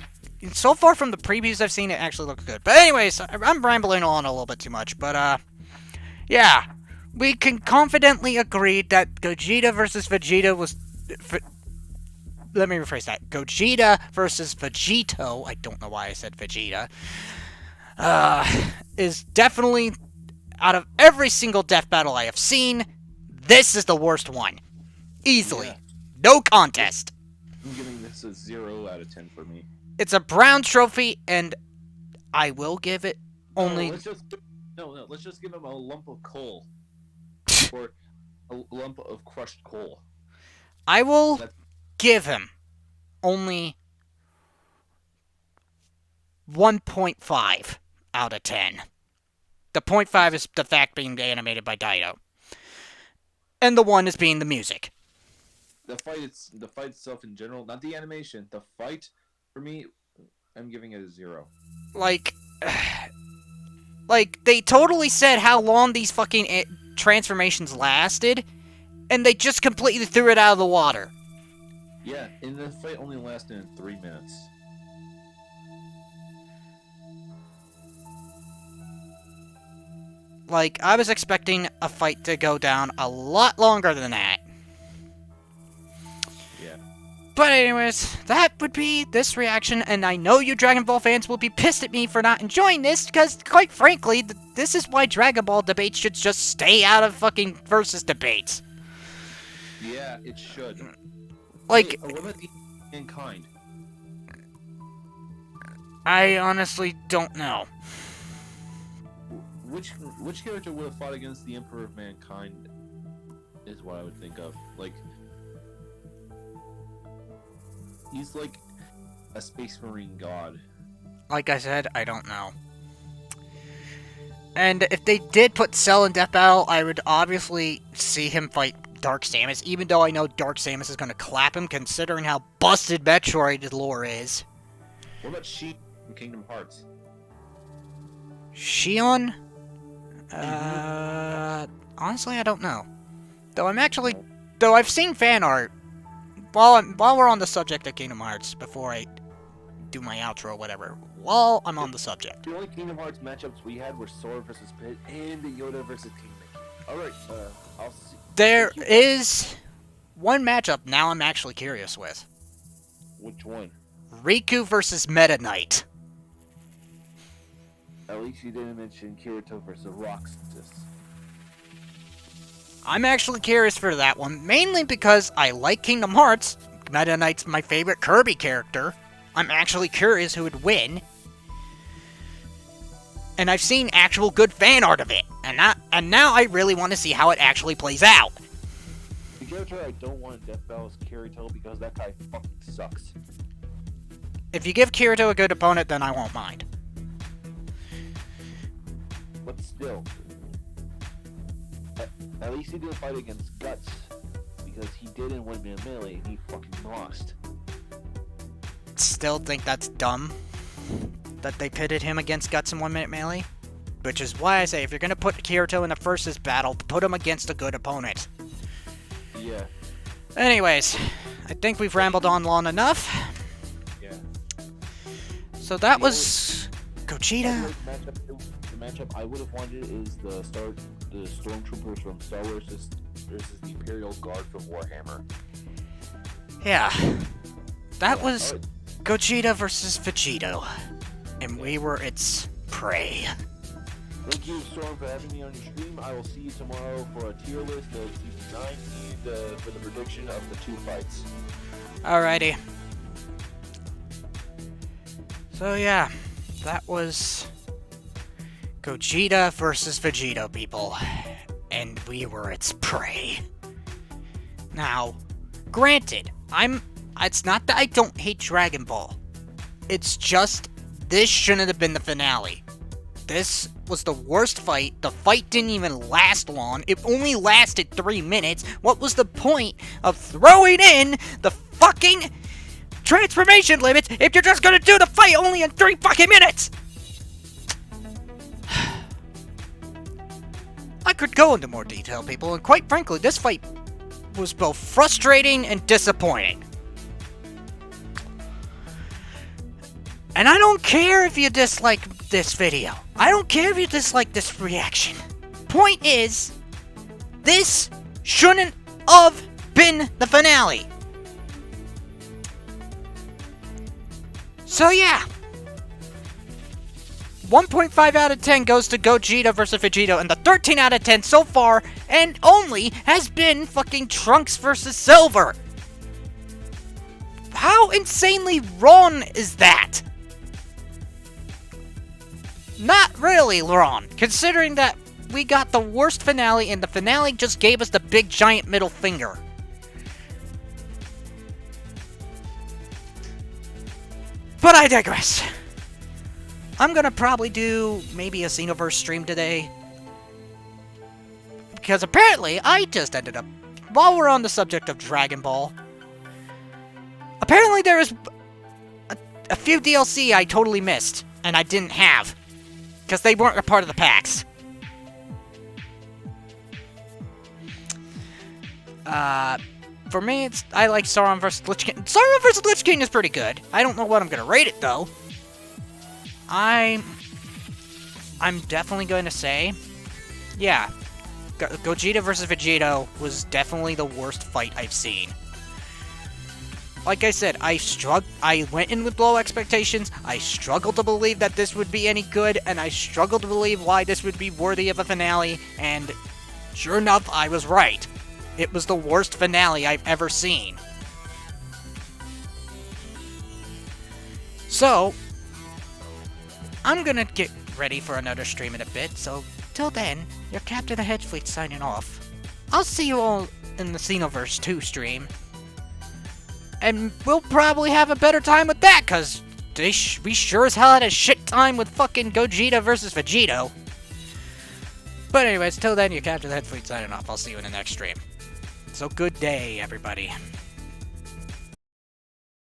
So far from the previews I've seen, it actually looks good. But anyways, I'm rambling on a little bit too much, but yeah. We can confidently agree that Gogeta versus Vegeta was... Let me rephrase that. Gogeta versus Vegito, I don't know why I said Vegeta, is definitely, out of every single death battle I have seen, this is the worst one. Easily. Yeah. No contest. I'm giving this a 0 out of 10 for me. It's a bronze trophy, and I will give it only... Let's just give him a lump of coal. Or a lump of crushed coal. I will give him only 1.5 out of 10. The 0.5 is the fact being animated by Daito. And the 1 is being the music. The fight itself in general, not the animation. The fight, for me, I'm giving it a 0. Like, they totally said how long these fucking transformations lasted, and they just completely threw it out of the water. Yeah, and the fight only lasted 3 minutes. Like, I was expecting a fight to go down a lot longer than that. Yeah. But anyways, that would be this reaction, and I know you Dragon Ball fans will be pissed at me for not enjoying this, because, quite frankly, this is why Dragon Ball debates should just stay out of fucking versus debates. Yeah, it should. Like, what about the Mankind? I honestly don't know. Which character would have fought against the Emperor of Mankind is what I would think of. Like, he's like a Space Marine god. Like I said, I don't know. And if they did put Cell in Death Battle, I would obviously see him fight Dark Samus, even though I know Dark Samus is going to clap him, considering how busted Metroid lore is. What about She from Kingdom Hearts? Shion? Honestly, I don't know. Though I've seen fan art. While we're on the subject of Kingdom Hearts, before I do my outro or whatever, while I'm on the subject. The only Kingdom Hearts matchups we had were Sora versus Pit and the Yoda versus King Mickey. Alright, I'll see. There is one matchup now I'm actually curious with. Which one? Riku versus Meta Knight. At least you didn't mention Kirito versus Roxas. I'm actually curious for that one, mainly because I like Kingdom Hearts. Meta Knight's my favorite Kirby character. I'm actually curious who would win. And I've seen actual good fan art of it. And now I really want to see how it actually plays out. The character I don't want in Death Battle is Kirito because that guy fucking sucks. If you give Kirito a good opponent, then I won't mind. But still, at least he didn't fight against Guts, because he didn't win Melee and he fucking lost. Still think that's dumb that they pitted him against Guts in 1 minute melee. Which is why I say, if you're gonna put Kirito in a versus battle, put him against a good opponent. Yeah. Anyways, I think we've rambled on long enough. Yeah. So that was Gogeta. The matchup I would have wanted is the stormtroopers from Star Wars versus the Imperial Guard from Warhammer. Yeah. That was Alright. Gogeta versus Vegito. And we were its prey. Thank you, Storm, for having me on your stream. I will see you tomorrow for a tier list of Season 9 and for the prediction of the 2 fights. Alrighty. So yeah, that was Gogeta versus Vegito, people. And we were its prey. Now, granted, it's not that I don't hate Dragon Ball. It's just, this shouldn't have been the finale. This was the worst fight. The fight didn't even last long. It only lasted 3 minutes. What was the point of throwing in the fucking transformation limits if you're just gonna do the fight only in 3 fucking minutes? I could go into more detail, people, and quite frankly, this fight was both frustrating and disappointing. And I don't care if you dislike this video. I don't care if you dislike this reaction. Point is, this shouldn't have been the finale. So yeah. 1.5 out of 10 goes to Gogeta versus Vegito, and the 13 out of 10 so far, and only, has been fucking Trunks versus Silver. How insanely wrong is that? Not really wrong, considering that we got the worst finale, and the finale just gave us the big giant middle finger. But I digress. I'm gonna probably do maybe a Xenoverse stream today. Because apparently, I just ended up, while we're on the subject of Dragon Ball, apparently there is a few DLC I totally missed, and I didn't have. Because they weren't a part of the packs. For me, I like Sauron vs. Lich King. Sauron vs. Lich King is pretty good. I don't know what I'm gonna rate it, though. I'm definitely going to say, yeah, Gogeta vs. Vegito was definitely the worst fight I've seen. Like I said, I went in with low expectations, I struggled to believe that this would be any good, and I struggled to believe why this would be worthy of a finale, and sure enough, I was right. It was the worst finale I've ever seen. So, I'm gonna get ready for another stream in a bit, so till then, your Captain of Hedgefleet signing off. I'll see you all in the Xenoverse 2 stream. And we'll probably have a better time with that, cause we sure as hell had a shit time with fucking Gogeta versus Vegito. But anyways, till then, your Captain of Hedgefleet signing off. I'll see you in the next stream. So good day, everybody.